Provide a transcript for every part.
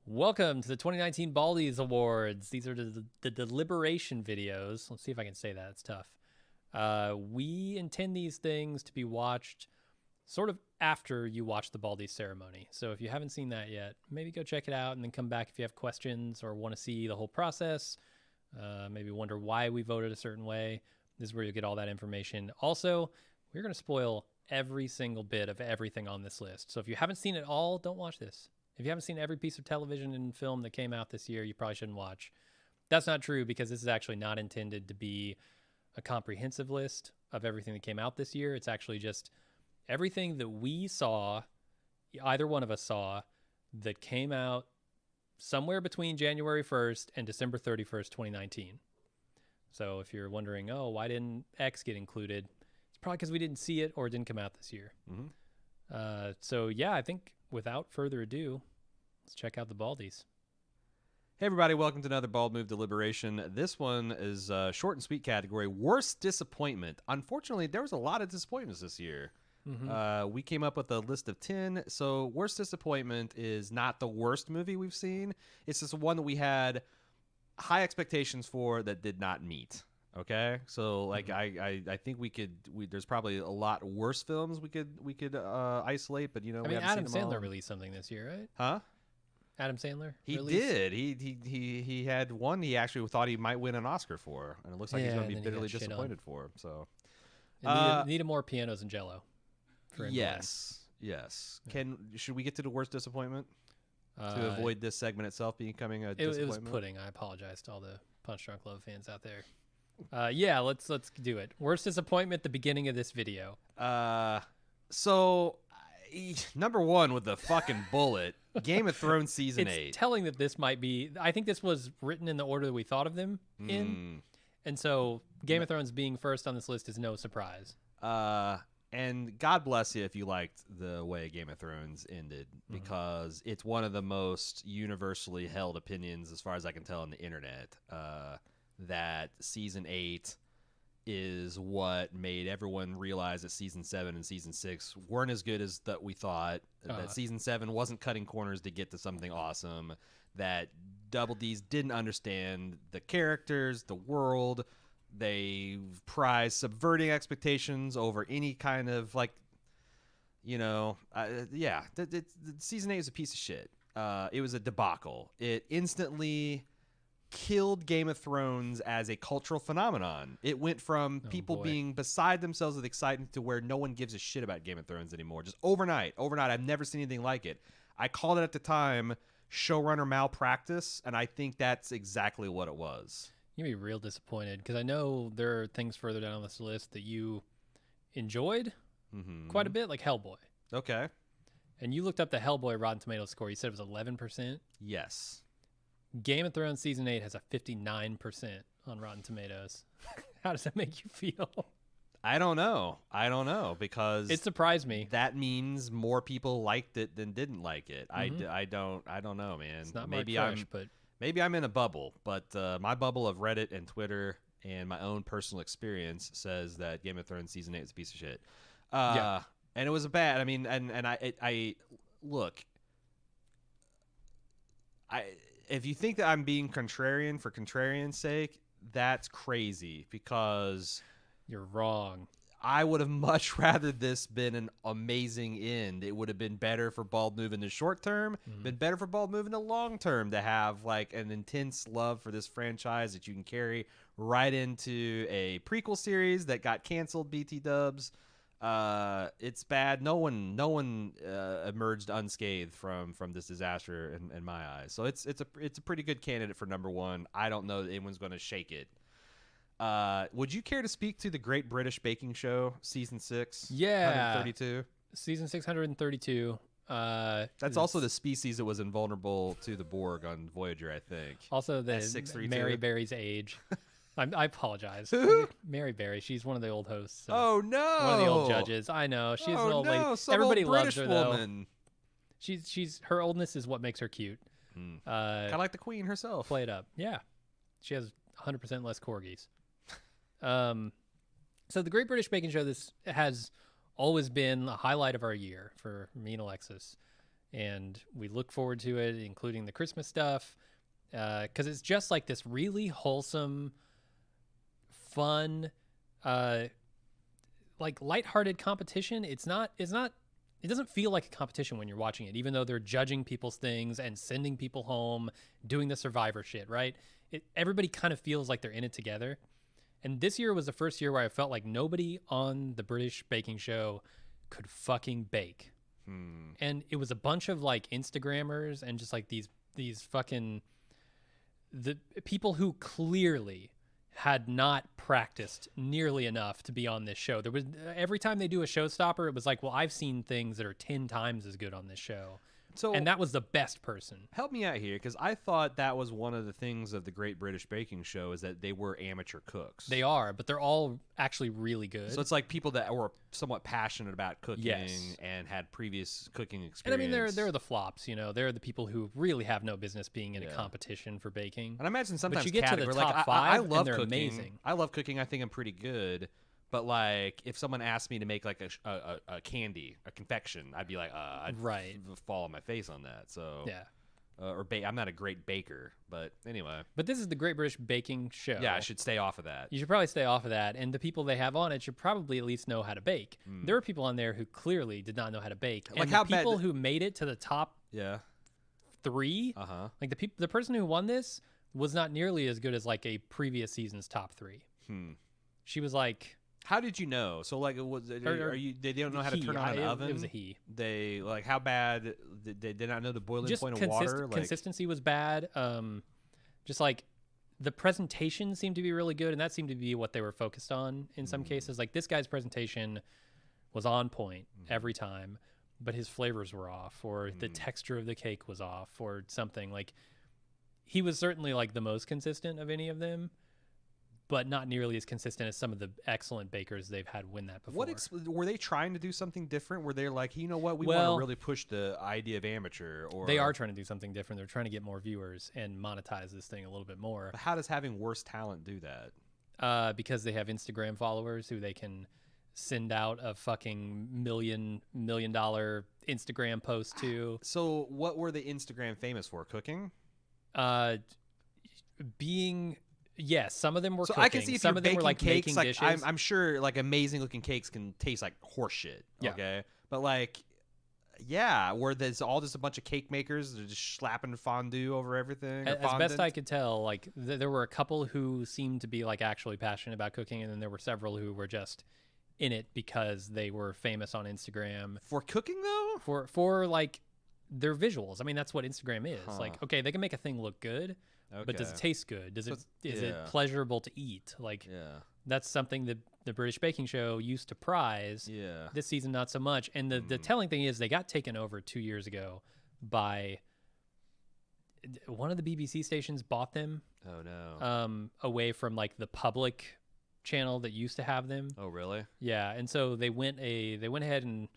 Welcome to the 2019 Baldies Awards. These are the deliberation videos. Let's see if I can say that. It's tough. We intend these things to be watched sort of after you watch the Baldies ceremony. So if you haven't seen that yet, maybe go check it out and then come back if you have questions or want to see the whole process. Maybe wonder why we voted a certain way. This is where you'll get all that information. Also, we're going to spoil every single bit of everything on this list. So if you haven't seen it all, don't watch this. If you haven't seen every piece of television and film that came out this year, you probably shouldn't watch. That's not true because this is actually not intended to be a comprehensive list of everything that came out this year. It's actually just everything that we saw, either one of us saw, that came out somewhere between January 1st and December 31st, 2019. So if you're wondering, oh, why didn't X get included? It's probably because we didn't see it or it didn't come out this year. Mm-hmm. So yeah, I think without further ado, let's check out the Baldies. Hey everybody, welcome to another Bald Move Deliberation. This one is a short and sweet category, worst disappointment. Unfortunately, there was a lot of disappointments this year. Mm-hmm. We came up with a list of 10, so worst disappointment is not the worst movie we've seen. It's just one that we had high expectations for that did not meet. Okay, so like I think there's probably a lot worse films we could isolate, but I mean, Adam Sandler released something this year, right? Huh? Adam Sandler? He did. He had one he actually thought he might win an Oscar for, and it looks like he's going to be bitterly disappointed for. So needed more Pianos and Jello. For yes. Should we get to the worst disappointment to avoid this segment itself becoming a disappointment? It was pudding. I apologize to all the Punch Drunk Love fans out there. Yeah, let's do it. Worst disappointment, the beginning of this video. So number one with the fucking bullet, Game of Thrones season 8. It's telling that this might be. I think this was written in the order that we thought of them in, and so Game of Thrones being first on this list is no surprise. And God bless you if you liked the way Game of Thrones ended, because it's one of the most universally held opinions, as far as I can tell, on the internet. That season 8 is what made everyone realize that season 7 and season 6 weren't as good as that we thought. That season 7 wasn't cutting corners to get to something awesome. That Double D's didn't understand the characters, the world. They prize subverting expectations over any kind of season 8 was a piece of shit. It was a debacle. It instantly killed Game of Thrones as a cultural phenomenon. It went from people being beside themselves with excitement to where no one gives a shit about Game of Thrones anymore. Just overnight. I've never seen anything like it. I called it at the time showrunner malpractice, and I think that's exactly what it was. You'd be real disappointed, because I know there are things further down on this list that you enjoyed quite a bit, like Hellboy. Okay. And you looked up the Hellboy Rotten Tomatoes score. You said it was 11%? Yes. Game of Thrones Season 8 has a 59% on Rotten Tomatoes. How does that make you feel? I don't know, because it surprised me. That means more people liked it than didn't like it. I don't know, man. It's not fresh, but maybe I'm in a bubble, but my bubble of Reddit and Twitter and my own personal experience says that Game of Thrones Season 8 is a piece of shit. And it was bad. I mean, I look, if you think that I'm being contrarian for contrarian's sake, that's crazy, because you're wrong. I would have much rather this been an amazing end. It would have been better for Bald Move in the short term, been better for Bald Move in the long term, to have like an intense love for this franchise that you can carry right into a prequel series that got canceled, BT dubs. It's bad. No one emerged unscathed from this disaster in my eyes. So it's a pretty good candidate for number one. I don't know that anyone's going to shake it. Would you care to speak to the Great British Baking Show season 6? Yeah, 132. Season 632. That's also the species that was invulnerable to the Borg on Voyager, I think. Also the Mary Berry's age. I apologize. Mary Berry, she's one of the old hosts. Oh no! One of the old judges. I know. She's an old lady. Everybody loves her woman. Though. She's her oldness is what makes her cute. Kind of like the Queen herself. Play it up. Yeah. She has 100% less corgis. So the Great British Baking Show, this has always been a highlight of our year for me and Alexis. and we look forward to it, including the Christmas stuff, because it's just like this really wholesome, fun, like lighthearted competition. It doesn't feel like a competition when you're watching it, even though they're judging people's things and sending people home, doing the Survivor shit, right? Everybody kind of feels like they're in it together. And this year was the first year where I felt like nobody on the British baking show could fucking bake. And it was a bunch of like Instagrammers and just like these fucking the people who clearly had not practiced nearly enough to be on this show. There was every time they do a showstopper, it was like, well, I've seen things that are 10 times as good on this show. So, and that was the best person. Help me out here, because I thought that was one of the things of the Great British Baking Show is that they were amateur cooks. They are, but they're all actually really good. So it's like people that were somewhat passionate about cooking and had previous cooking experience. And I mean, they're the flops, you know. They're the people who really have no business being in a competition for baking. And I imagine sometimes but you get to the top five, I love and they're cooking. Amazing. I love cooking. I think I'm pretty good. But like, if someone asked me to make like a candy, a confection, I'd be like, I'd fall on my face on that. So yeah, I'm not a great baker, but anyway. But this is the Great British Baking Show. Yeah, I should stay off of that. You should probably stay off of that, and the people they have on it should probably at least know how to bake. There are people on there who clearly did not know how to bake. Like and how the people bad... who made it to the top 3, like the person who won this was not nearly as good as like a previous season's top 3. She was like. How did you know? So like, they don't know how to turn on an oven? It was a he. They like how bad they did not know the boiling point of water. Consistency was bad. Just like the presentation seemed to be really good, and that seemed to be what they were focused on in some cases. Like this guy's presentation was on point every time, but his flavors were off, or the texture of the cake was off, or something. Like he was certainly like the most consistent of any of them, but not nearly as consistent as some of the excellent bakers they've had win that before. Were they trying to do something different? Were they like, you know what, we want to really push the idea of amateur? Or they are trying to do something different. They're trying to get more viewers and monetize this thing a little bit more. But how does having worse talent do that? Because they have Instagram followers who they can send out a fucking $1 million Instagram post to. So what were the Instagram famous for? Cooking? Yes, some of them were cooking. I can see if some you're of them baking were like cakes, making like, dishes. I'm sure like amazing looking cakes can taste like horse shit. Yeah. Okay, but like, yeah, where there's all just a bunch of cake makers, they're just slapping fondue over everything. As best I could tell, like there were a couple who seemed to be like actually passionate about cooking, and then there were several who were just in it because they were famous on Instagram for cooking, though. For like their visuals. I mean, that's what Instagram is. Like, okay, they can make a thing look good. Okay. But does it taste good? Is it pleasurable to eat? Like, that's something that the British Baking Show used to prize. Yeah. This season, not so much. And the telling thing is they got taken over 2 years ago by one of the BBC stations bought them. Oh, no. Away from, like, the public channel that used to have them. Oh, really? Yeah. And so they went ahead and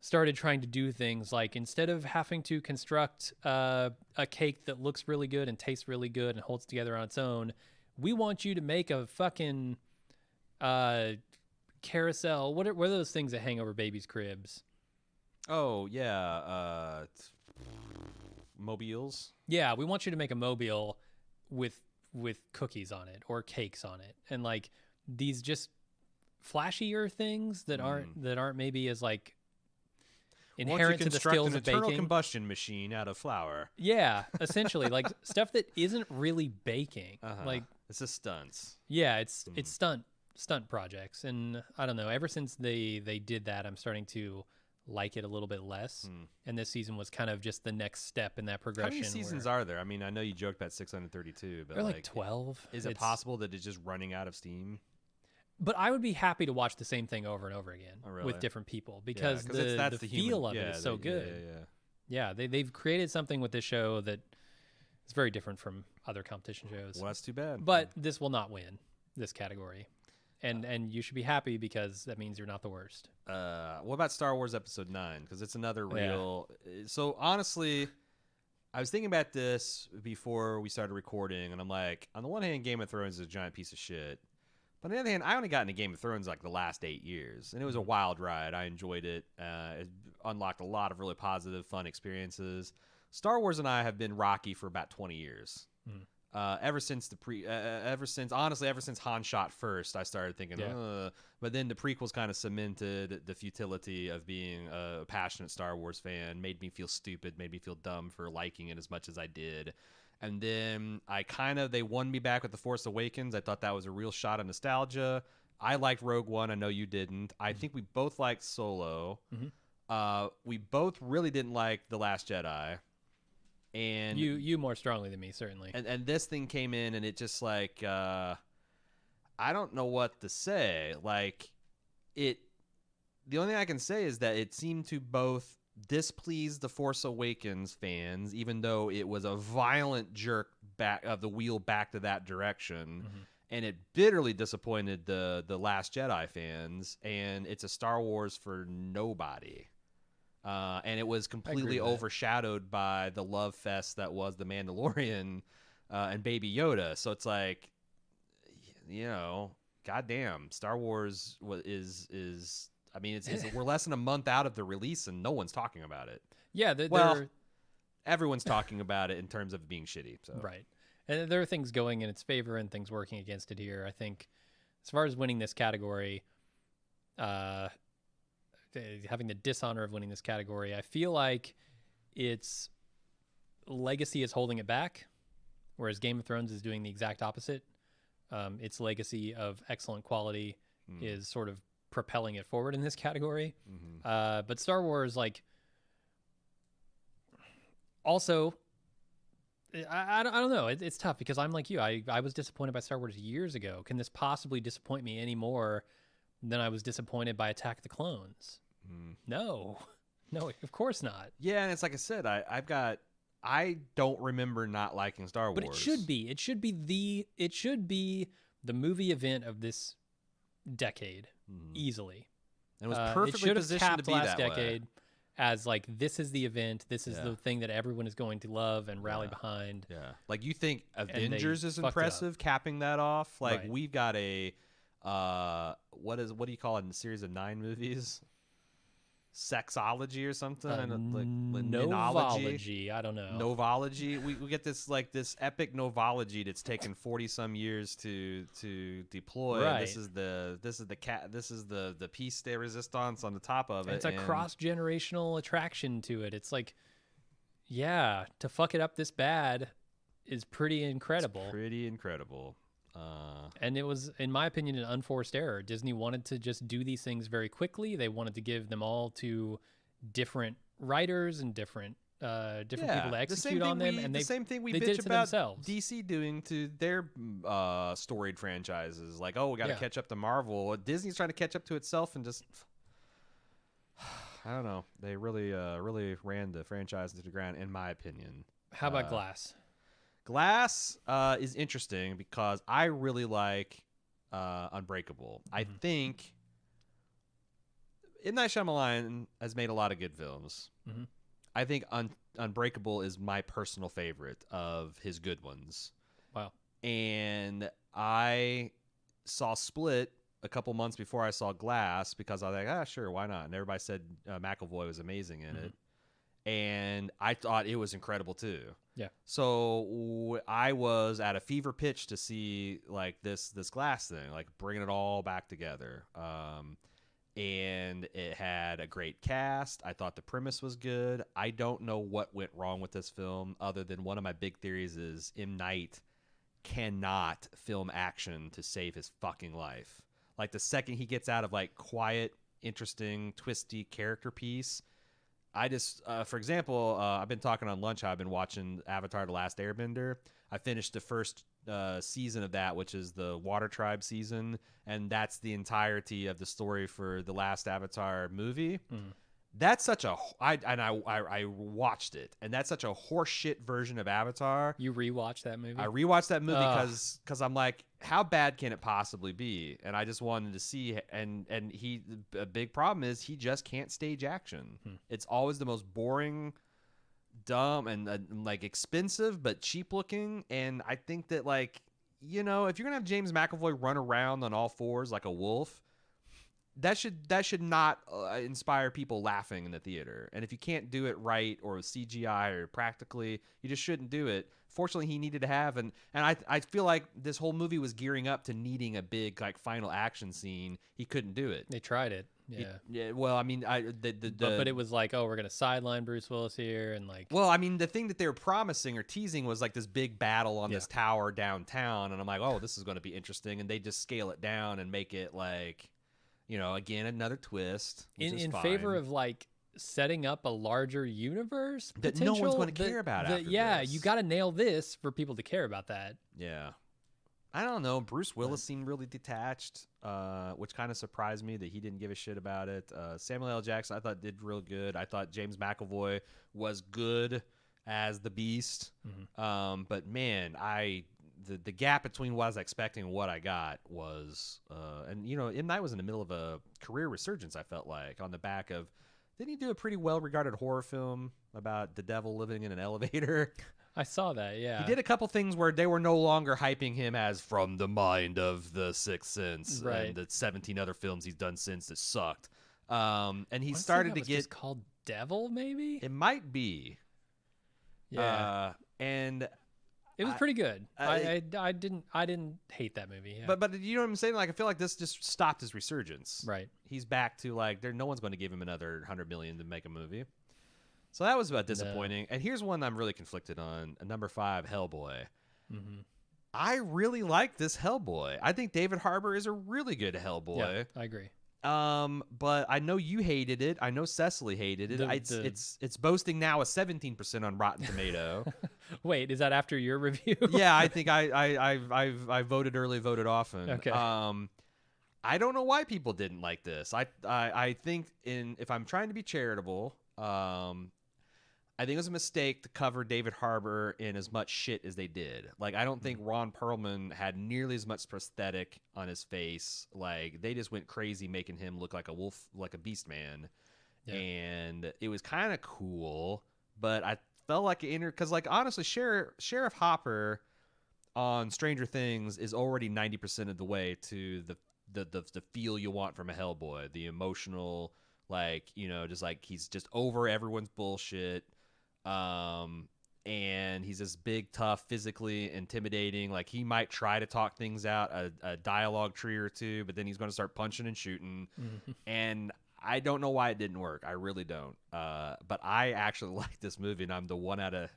started trying to do things like, instead of having to construct a cake that looks really good and tastes really good and holds together on its own, we want you to make a fucking carousel. What are those things that hang over babies' cribs? Oh, yeah. Mobiles? Yeah, we want you to make a mobile with cookies on it or cakes on it. And like these just flashier things that aren't maybe as like inherent to the skills of baking. An internal combustion machine out of flour. Yeah, essentially, like stuff that isn't really baking. Like it's just stunts. Yeah, it's stunt projects, and I don't know. Ever since they did that, I'm starting to like it a little bit less. And this season was kind of just the next step in that progression. How many seasons are there? I mean, I know you joked about 632, but they're like 12. Is it possible that it's just running out of steam? But I would be happy to watch the same thing over and over again with different people because the feel of it is so good. Yeah, they've created something with this show that is very different from other competition shows. Well, that's too bad. But this will not win this category. And you should be happy because that means you're not the worst. What about Star Wars Episode 9? Because it's another real... So honestly, I was thinking about this before we started recording, and I'm like, on the one hand, Game of Thrones is a giant piece of shit. But on the other hand, I only got into Game of Thrones like the last 8 years, and it was a wild ride. I enjoyed it. It unlocked a lot of really positive, fun experiences. Star Wars and I have been rocky for about 20 years. Ever since ever since Han shot first, I started thinking, but then the prequels kind of cemented the futility of being a passionate Star Wars fan, made me feel stupid, made me feel dumb for liking it as much as I did. And then they won me back with The Force Awakens. I thought that was a real shot of nostalgia. I liked Rogue One. I know you didn't. I think we both liked Solo. We both really didn't like The Last Jedi. And you more strongly than me, certainly. And this thing came in, and it just like I don't know what to say. Like the only thing I can say is that it seemed to both displease the Force Awakens fans, even though it was a violent jerk back of the wheel back to that direction, and it bitterly disappointed the Last Jedi fans. And it's a Star Wars for nobody. And it was completely overshadowed by the love fest that was The Mandalorian and Baby Yoda. So it's like, goddamn, Star Wars is. I mean, we're less than a month out of the release, and no one's talking about it. Yeah, everyone's talking about it in terms of it being shitty. So. Right, and there are things going in its favor and things working against it here. I think, as far as winning this category, having the dishonor of winning this category, I feel like its legacy is holding it back, whereas Game of Thrones is doing the exact opposite. Its legacy of excellent quality is sort of propelling it forward in this category. But Star Wars, like, also, I don't know. It's tough because I'm like you. I was disappointed by Star Wars years ago. Can this possibly disappoint me any more than I was disappointed by Attack of the Clones? No, of course not. Yeah, and it's like I said, I don't remember not liking Star Wars. But it should be. It should be the movie event of this decade, easily. And it was perfectly positioned to be last that decade way. As like, this is the event. This is the thing that everyone is going to love and rally behind. Yeah, like you think Avengers is impressive, capping that off. Like we've got a what do you call it in a series of 9 movies? Sexology or something, novology. I don't know. Novology. We get this epic novology that's taken 40 some years to deploy. Right. This is the piece de resistance on the top of it. It's a cross-generational attraction to it. It's like, yeah, to fuck it up this bad is pretty incredible. It's pretty incredible. And it was, in my opinion, an unforced error. Disney wanted to just do these things very quickly. They wanted to give them all to different writers and different people to execute on them. And the same thing we bitch about DC doing to their storied franchises. Like, we got to catch up to Marvel. Disney's trying to catch up to itself and just, I don't know. They really ran the franchise into the ground, in my opinion. How about Glass? Glass is interesting because I really like Unbreakable. I think M. Night Shyamalan has made a lot of good films. I think Unbreakable is my personal favorite of his good ones. Wow. And I saw Split a couple months before I saw Glass because I was like, sure, why not? And everybody said McAvoy was amazing in it. And I thought it was incredible too. Yeah. So I was at a fever pitch to see like this Glass thing, like bringing it all back together. And it had a great cast. I thought the premise was good. I don't know what went wrong with this film, other than one of my big theories is M. Night cannot film action to save his fucking life. Like the second he gets out of like quiet, interesting, twisty character piece, I just, for example, I've been talking on lunch how I've been watching Avatar: The Last Airbender. I finished the first season of that, which is the Water Tribe season, and that's the entirety of the story for the last Avatar movie. That's such a I watched it, and that's such a horseshit version of Avatar. You rewatched that movie? I rewatched that movie because I'm like, how bad can it possibly be? And I just wanted to see. And a big problem is he just can't stage action. It's always the most boring, dumb, and like expensive but cheap looking. And I think that like you know, if you're gonna have James McAvoy run around on all fours like a wolf, that should not inspire people laughing in the theater. And if you can't do it right or with CGI or practically, you just shouldn't do it. Fortunately, he needed to have, and I feel like this whole movie was gearing up to needing a big like final action scene. He couldn't do it. They tried it. Yeah. Yeah. Well, I mean, but it was like, oh, we're gonna sideline Bruce Willis here, and like. Well, I mean, the thing that they were promising or teasing was like this big battle on this tower downtown, and I'm like, oh, this is going to be interesting, and they just scale it down and make it like, you know, again another twist. In favor of like setting up a larger universe that no one's going to care about. After this. You got to nail this for people to care about that. Yeah. I don't know. Bruce Willis seemed really detached, which kind of surprised me that he didn't give a shit about it. Samuel L. Jackson, I thought, did real good. I thought James McAvoy was good as the Beast. Mm-hmm. But man, the gap between what I was expecting and what I got was, and you know, M. Night was in the middle of a career resurgence. I felt like on the back of, didn't he do a pretty well-regarded horror film about the devil living in an elevator? I saw that, yeah. He did a couple things where they were no longer hyping him as from the mind of the Sixth Sense, right, and the 17 other films he's done since that sucked. And he started to get just called Devil, maybe. It might be. Yeah. And it was pretty good. I didn't hate that movie. Yeah. But you know what I'm saying? Like I feel like this just stopped his resurgence. Right. He's back to like no one's going to give him another $100 million to make a movie. So that was about disappointing. And here's one I'm really conflicted on. Number 5, Hellboy. Mm-hmm. I really like this Hellboy. I think David Harbour is a really good Hellboy. Yeah, I agree. But I know you hated it. I know Cecily hated it. It's boasting now a 17% on Rotten Tomato. Wait, is that after your review? Yeah, I think I voted early, voted often. Okay. I don't know why people didn't like this. I think if I'm trying to be charitable, I think it was a mistake to cover David Harbour in as much shit as they did. Like, I don't think Ron Perlman had nearly as much prosthetic on his face. Like, they just went crazy making him look like a wolf, like a beast man. Yeah. And it was kind of cool, but I felt like because, like, honestly, Sheriff Hopper on Stranger Things is already 90% of the way to the feel you want from a Hellboy. The emotional, like, you know, just like he's just over everyone's bullshit. And he's this big, tough, physically intimidating. Like, he might try to talk things out, a dialogue tree or two, but then he's going to start punching and shooting. Mm-hmm. And I don't know why it didn't work. I really don't. But I actually like this movie, and I'm the one out of,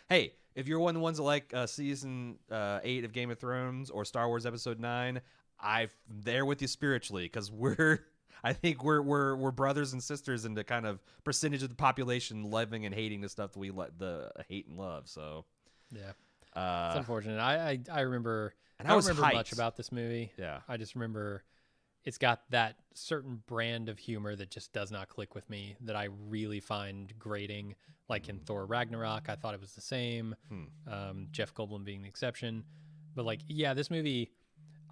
hey, if you're one of the ones that like season 8 of Game of Thrones or Star Wars Episode 9, I'm there with you spiritually, because I think we're brothers and sisters in the kind of percentage of the population loving and hating the stuff that we hate and love. So yeah, it's unfortunate. I remember. And I don't remember much about this movie. Yeah, I just remember it's got that certain brand of humor that just does not click with me, that I really find grating. Like in Thor Ragnarok, I thought it was the same. Jeff Goldblum being the exception, but like, yeah, this movie,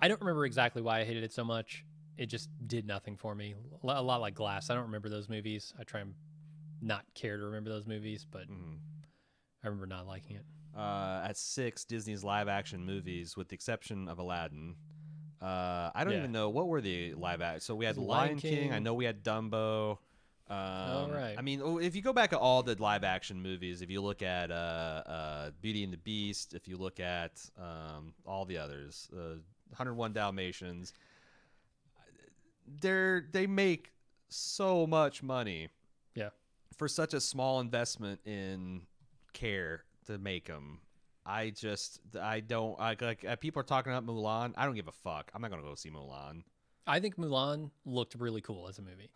I don't remember exactly why I hated it so much. It just did nothing for me. A lot like Glass. I don't remember those movies. I try and not care to remember those movies, but I remember not liking it. At 6, Disney's live-action movies, with the exception of Aladdin. I don't even know. What were the live-action? So we had Lion King. I know we had Dumbo. All right. I mean, if you go back at all the live-action movies, if you look at Beauty and the Beast, if you look at all the others, 101 Dalmatians, they make so much money for such a small investment in care to make them. People are talking about Mulan. I don't give a fuck. I'm not gonna go see Mulan. I think Mulan looked really cool as a movie,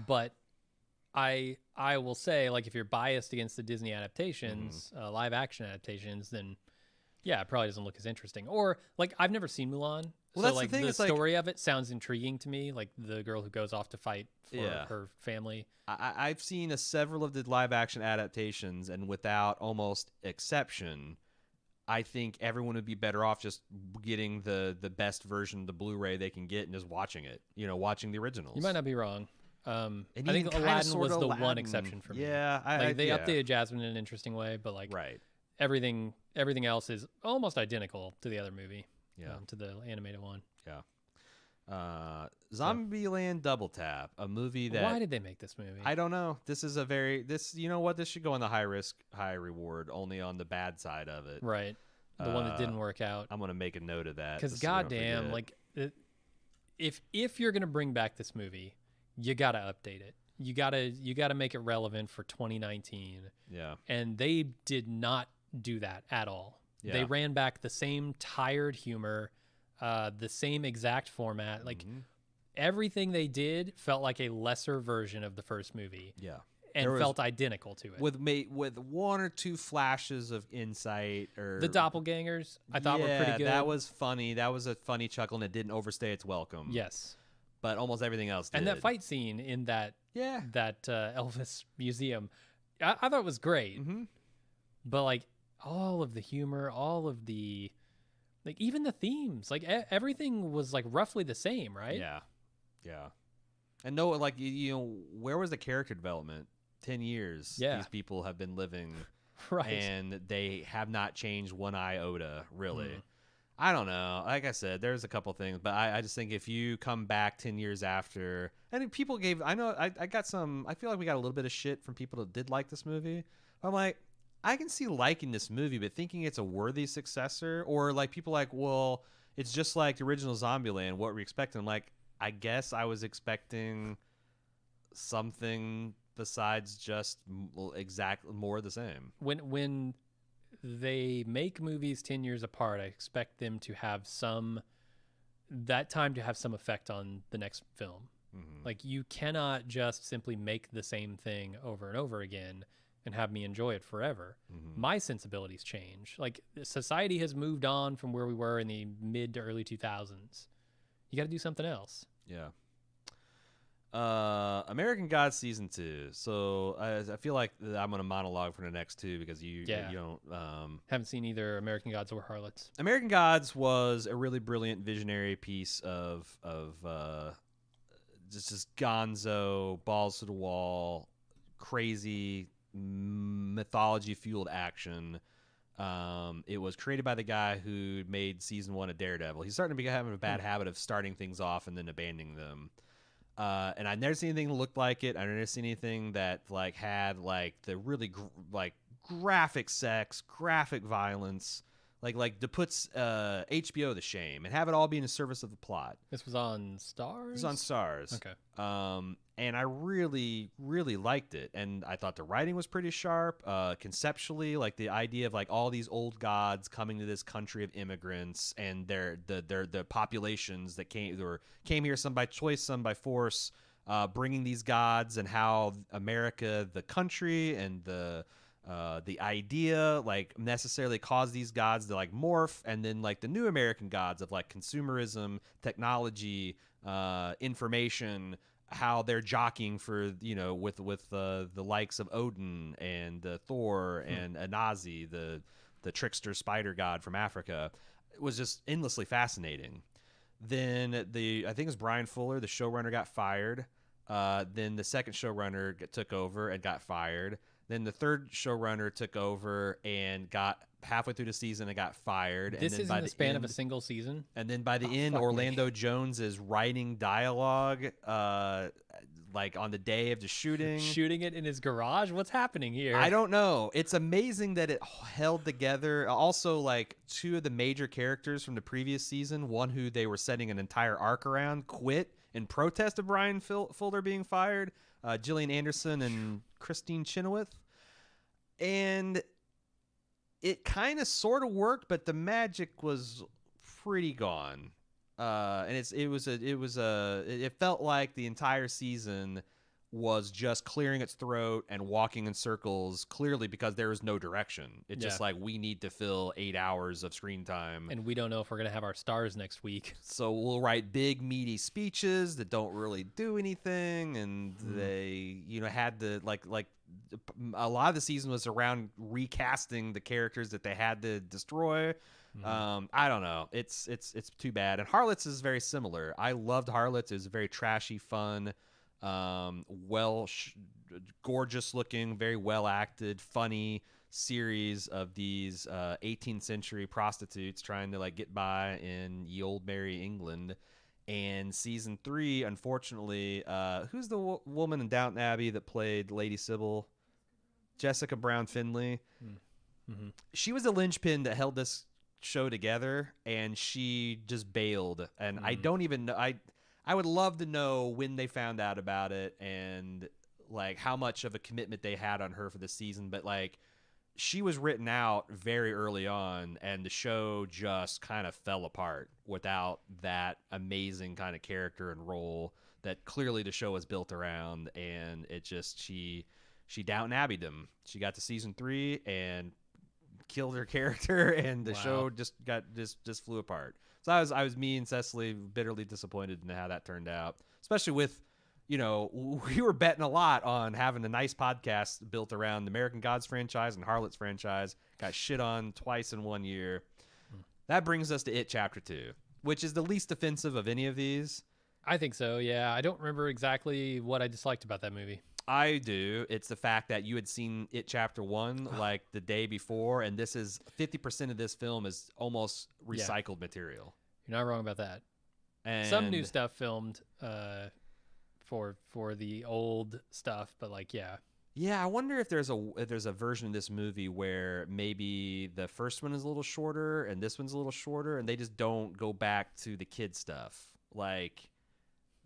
but I will say, like, if you're biased against the Disney adaptations, live action adaptations, then yeah, it probably doesn't look as interesting. Or like, I've never seen Mulan. Well, so that's like the thing. The story of it sounds intriguing to me, like the girl who goes off to fight for her family. I've seen several of the live action adaptations, and without almost exception, I think everyone would be better off just getting the best version of the Blu-ray they can get and just watching it. You know, watching the originals. You might not be wrong. I think Aladdin was the one exception for me. Yeah, they updated Jasmine in an interesting way, but like, right. everything else is almost identical to the other movie. Yeah. To the animated one. Yeah. Zombieland Double Tap, a movie that Why did they make this movie? I don't know. This is you know what? This should go on the high risk, high reward, only on the bad side of it. Right. The one that didn't work out. I'm gonna make a note of that. Because goddamn, like, if you're gonna bring back this movie, you gotta update it. You gotta make it relevant for 2019. Yeah. And they did not do that at all. Yeah. They ran back the same tired humor, the same exact format. Like everything they did felt like a lesser version of the first movie. Yeah. And felt identical to it. With one or two flashes of insight, or the doppelgangers, I thought were pretty good. That was funny. That was a funny chuckle, and it didn't overstay its welcome. Yes. But almost everything else did. And that fight scene in that Elvis museum, I thought it was great. Mm-hmm. But like all of the humor, all of the, like even the themes, like everything was like roughly the same, right? Yeah. Yeah. And no, like, you know, where was the character development? 10 years these people have been living, right? And they have not changed one iota, really. I don't know. Like I said, there's a couple things, but I just think if you come back 10 years after, and people gave, I know I got some, I feel like we got a little bit of shit from people that did like this movie. I'm like, I can see liking this movie, but thinking it's a worthy successor, or like people like, well, it's just like the original Zombieland. What were you expecting? I'm like, I guess I was expecting something besides just exactly more of the same. When they make movies 10 years apart, I expect them to have that time to have some effect on the next film. Like you cannot just simply make the same thing over and over again and have me enjoy it forever. My sensibilities change. Like society has moved on from where we were in the mid to early 2000s. You got to do something else. Yeah. American Gods season 2. So I feel like I'm gonna monologue for the next two because you don't haven't seen either American Gods or Harlots. American Gods was a really brilliant visionary piece of just gonzo, balls to the wall, crazy mythology fueled action. It was created by the guy who made season 1 of Daredevil. He's starting to be having a bad habit of starting things off and then abandoning them. And I've never seen anything that looked like it. I've never seen anything that like had like the really graphic sex, graphic violence, like to puts HBO to shame and have it all be in the service of the plot. This was on Stars? It was on Stars. Okay. And I really, really liked it. And I thought the writing was pretty sharp. Conceptually, like the idea of like all these old gods coming to this country of immigrants and the populations that came here, some by choice, some by force, bringing these gods, and how America, the country, and the idea like necessarily caused these gods to like morph, and then like the new American gods of like consumerism, technology, information, how they're jockeying for, you know, with the likes of Odin and Thor and Anazi, the trickster spider god from Africa. It was just endlessly fascinating. Then I think it was Brian Fuller, the showrunner, got fired. Then the second showrunner took over and got fired. Then the third showrunner took over and got halfway through the season and got fired. This and then is by in the span of a single season? And then by the end, Orlando Jones is writing dialogue like on the day of the shooting. Shooting it in his garage? What's happening here? I don't know. It's amazing that it held together. Also, like two of the major characters from the previous season, one who they were setting an entire arc around, quit in protest of Brian Fuller being fired. Gillian Anderson and Christine Chenoweth. And it kind of sort of worked, but the magic was pretty gone. And it felt like the entire season was just clearing its throat and walking in circles, clearly because there was no direction. It's just like, we need to fill 8 hours of screen time. And we don't know if we're going to have our stars next week. So we'll write big, meaty speeches that don't really do anything. And they, had to, like a lot of the season was around recasting the characters that they had to destroy. I don't know. It's too bad. And Harlots is very similar. I loved Harlots. It was very trashy, fun, gorgeous looking, very well acted, funny, series of these 18th century prostitutes trying to like get by in ye old merry England. And season 3, unfortunately, who's the woman in Downton Abbey that played Lady Sybil? Jessica Brown Findlay. Mm-hmm. She was the linchpin that held this show together, and she just bailed. And I don't even know. I would love to know when they found out about it and like how much of a commitment they had on her for the season. But like, she was written out very early on, and the show just kind of fell apart without that amazing kind of character and role that clearly the show was built around. And it just she Downton Abbey'd them. She got to season 3 and killed her character, and the show just flew apart. So I was me and Cecily bitterly disappointed in how that turned out, especially with, you know, we were betting a lot on having a nice podcast built around the American Gods franchise and Harlots franchise. Got shit on twice in 1 year. That brings us to It Chapter 2, which is the least offensive of any of these. I think so, yeah. I don't remember exactly what I disliked about that movie. I do. It's the fact that you had seen It Chapter 1 like the day before, and this is 50% of this film is almost recycled material. You're not wrong about that. And some new stuff filmed for the old stuff, but like I wonder if there's a version of this movie where maybe the first one is a little shorter and this one's a little shorter, and they just don't go back to the kid stuff. Like,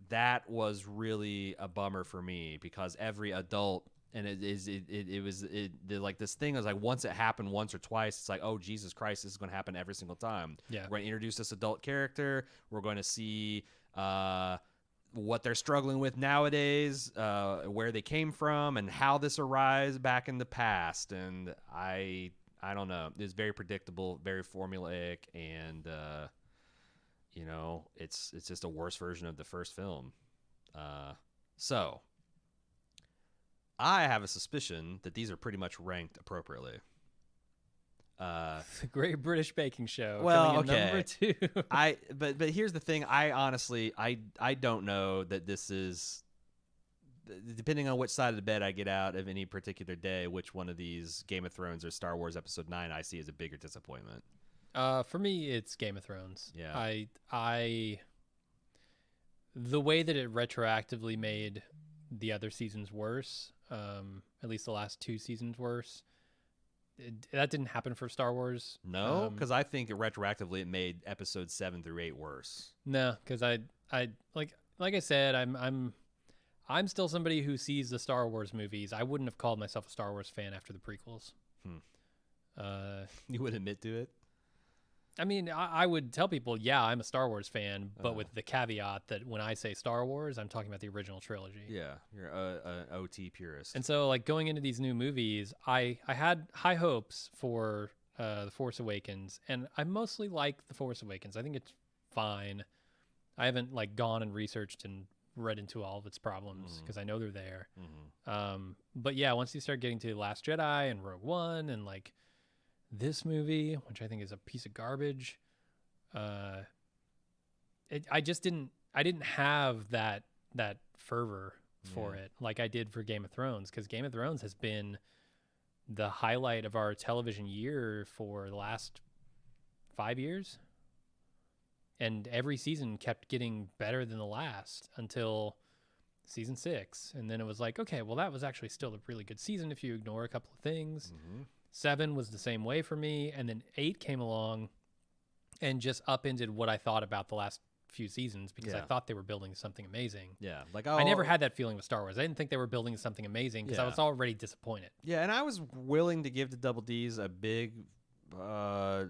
that was really a bummer for me, because every adult, and it was like this thing was like, once it happened once or twice, it's like, oh Jesus Christ, this is going to happen every single time. Yeah, we're going to introduce this adult character. We're going to see what they're struggling with nowadays, where they came from, and how this arose back in the past. And I don't know. It's very predictable, very formulaic, and you know, it's just a worse version of the first film. So I have a suspicion that these are pretty much ranked appropriately. The Great British Baking Show. Well, coming in number 2. But here's the thing. I honestly don't know that this is, depending on which side of the bed I get out of any particular day, which one of these, Game of Thrones or Star Wars Episode 9, I see as a bigger disappointment. For me, it's Game of Thrones. Yeah. The way that it retroactively made the other seasons worse, at least the last 2 seasons worse, that didn't happen for Star Wars. No, because I think retroactively it made episodes 7 through 8 worse. No, because I like I said, I'm still somebody who sees the Star Wars movies. I wouldn't have called myself a Star Wars fan after the prequels. You would admit to it? I mean, I would tell people, yeah, I'm a Star Wars fan, but with the caveat that when I say Star Wars, I'm talking about the original trilogy. Yeah, you're an OT purist. And so, like, going into these new movies, I had high hopes for The Force Awakens, and I mostly like The Force Awakens. I think it's fine. I haven't, like, gone and researched and read into all of its problems, because I know they're there. But yeah, once you start getting to Last Jedi and Rogue One and, like, this movie, which I think is a piece of garbage, I didn't have that fervor for it like I did for Game of Thrones, because Game of Thrones has been the highlight of our television year for the last 5 years, and every season kept getting better than the last until season 6, and then it was like, okay, well, that was actually still a really good season if you ignore a couple of things. 7 was the same way for me, and then 8 came along and just upended what I thought about the last few seasons, because I thought they were building something amazing. Yeah, like I never had that feeling with Star Wars. I didn't think they were building something amazing, because I was already disappointed. Yeah, and I was willing to give the Double D's a big, a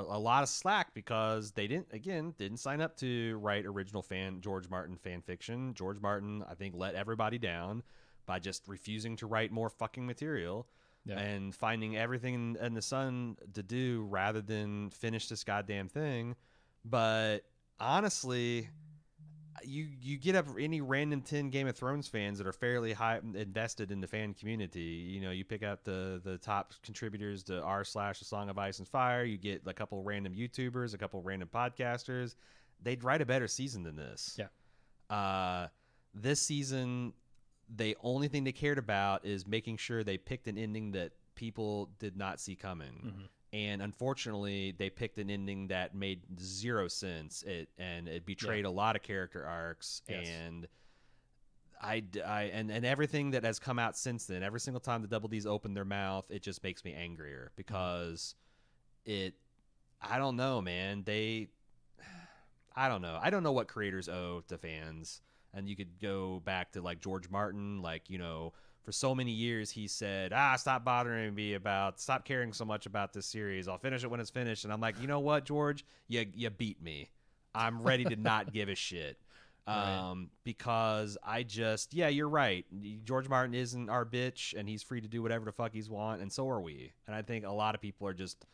lot of slack, because they didn't sign up to write original George Martin fan fiction. George Martin, I think, let everybody down by just refusing to write more fucking material. Yeah. And finding everything in the sun to do rather than finish this goddamn thing. But honestly, you get up any random 10 Game of Thrones fans that are fairly high invested in the fan community. You know, you pick out the top contributors to r/A Song of Ice and Fire. You get a couple random YouTubers, a couple random podcasters. They'd write a better season than this. Yeah. This season, the only thing they cared about is making sure they picked an ending that people did not see coming. Mm-hmm. And unfortunately, they picked an ending that made zero sense. It betrayed a lot of character arcs. Yes. And and everything that has come out since then, every single time the Double D's open their mouth, it just makes me angrier because I don't know, man. I don't know. I don't know what creators owe to fans. And you could go back to like George Martin, like, you know, for so many years he said, stop bothering me stop caring so much about this series. I'll finish it when it's finished. And I'm like, you know what, George, you beat me. I'm ready to not give a shit. Right. Because you're right. George Martin isn't our bitch, and he's free to do whatever the fuck he's want, and so are we. And I think a lot of people are just,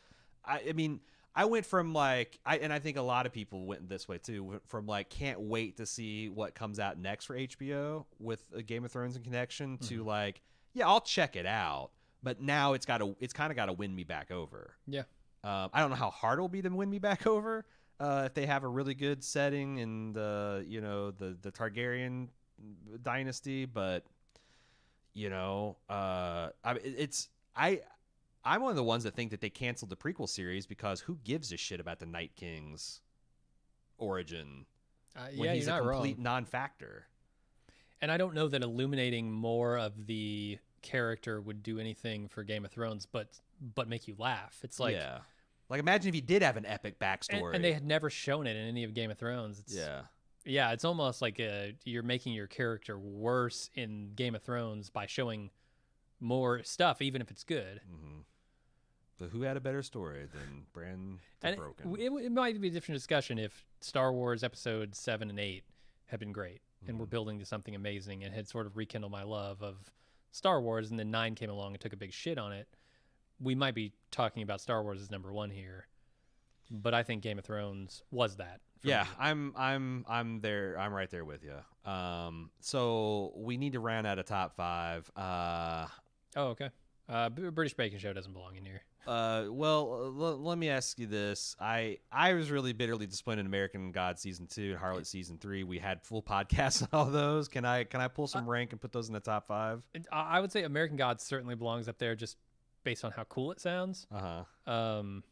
I went from like, and I think a lot of people went this way too, from like, can't wait to see what comes out next for HBO with Game of Thrones and Connection to like, yeah, I'll check it out. But now it's kind of got to win me back over. Yeah. I don't know how hard it will be to win me back over. If they have a really good setting in the Targaryen dynasty, but I'm one of the ones that think that they canceled the prequel series because who gives a shit about the Night King's origin when he's a complete non-factor? And I don't know that illuminating more of the character would do anything for Game of Thrones, but make you laugh. It's like, yeah. Like, imagine if he did have an epic backstory. And they had never shown it in any of Game of Thrones. Yeah, it's almost like you're making your character worse in Game of Thrones by showing more stuff, even if it's good. Mm-hmm. So who had a better story than Bran the Broken? It might be a different discussion if Star Wars Episodes 7 and 8 had been great and were building to something amazing and had sort of rekindled my love of Star Wars, and then 9 came along and took a big shit on it. We might be talking about Star Wars as number one here, but I think Game of Thrones was that. Yeah, me. I'm there. I'm right there with you. So we need to round out a top 5. Oh, okay. British Bacon Show doesn't belong in here. Let me ask you this. I was really bitterly disappointed in American God Season 2 and Harlot Season 3. We had full podcasts on all those. Can I pull some rank and put those in the top 5? I would say American God certainly belongs up there just based on how cool it sounds. I'm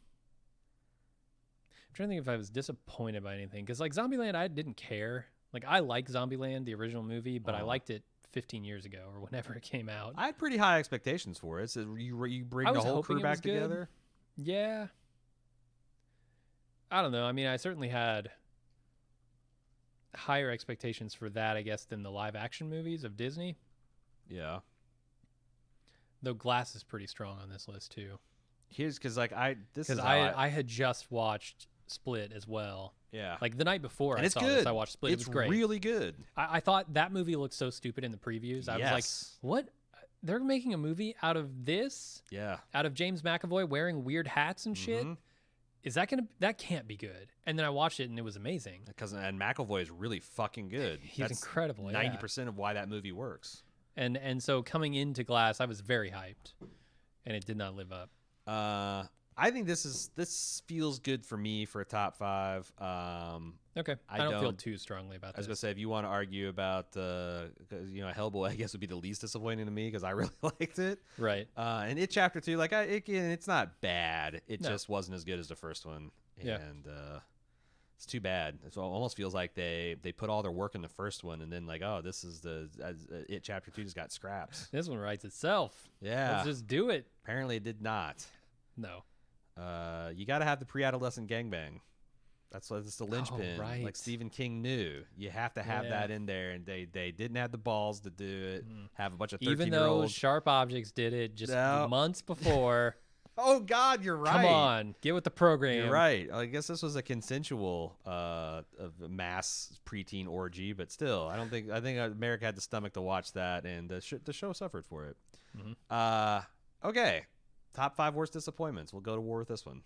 trying to think if I was disappointed by anything, because like Zombieland, I didn't care. Like, I like Zombieland, the original movie, but I liked it 15 years ago or whenever it came out. I had pretty high expectations for it. So you bring the whole crew back together? Yeah. I don't know. I mean, I certainly had higher expectations for that, I guess, than the live action movies of Disney. Yeah. Though Glass is pretty strong on this list too. Here's because like I had just watched Split as well. Yeah, like the night before and I saw this, I watched Split. It was great. Really good. I thought that movie looked so stupid in the previews. I was like, what? They're making a movie out of this? Yeah, out of James McAvoy wearing weird hats and shit. Is that that can't be good? And then I watched it and it was amazing. And McAvoy is really fucking good. He's incredible. 90% of why that movie works. And so coming into Glass, I was very hyped, and it did not live up. I think this feels good for me for a top 5. Okay, I don't feel too strongly about this. I was gonna say, if you want to argue about, Hellboy, I guess would be the least disappointing to me because I really liked it. Right. And It Chapter 2, like it's not bad. It just wasn't as good as the first one. And it's too bad. It almost feels like they put all their work in the first one, and then like, oh, this is It Chapter 2 just got scrapped. This one writes itself. Yeah. Let's just do it. Apparently it did not. No. You got to have the pre-adolescent gangbang. That's the linchpin. Oh, right. Like Stephen King knew. You have to have that in there, and they didn't have the balls to do it. Have a bunch of 13-year-olds. Even though Sharp Objects did it just months before. Oh God, you're right. Come on, get with the program. You're right. I guess this was a consensual mass preteen orgy, but still, I think America had the stomach to watch that, and the show suffered for it. Okay, top 5 worst disappointments. We'll go to war with this one.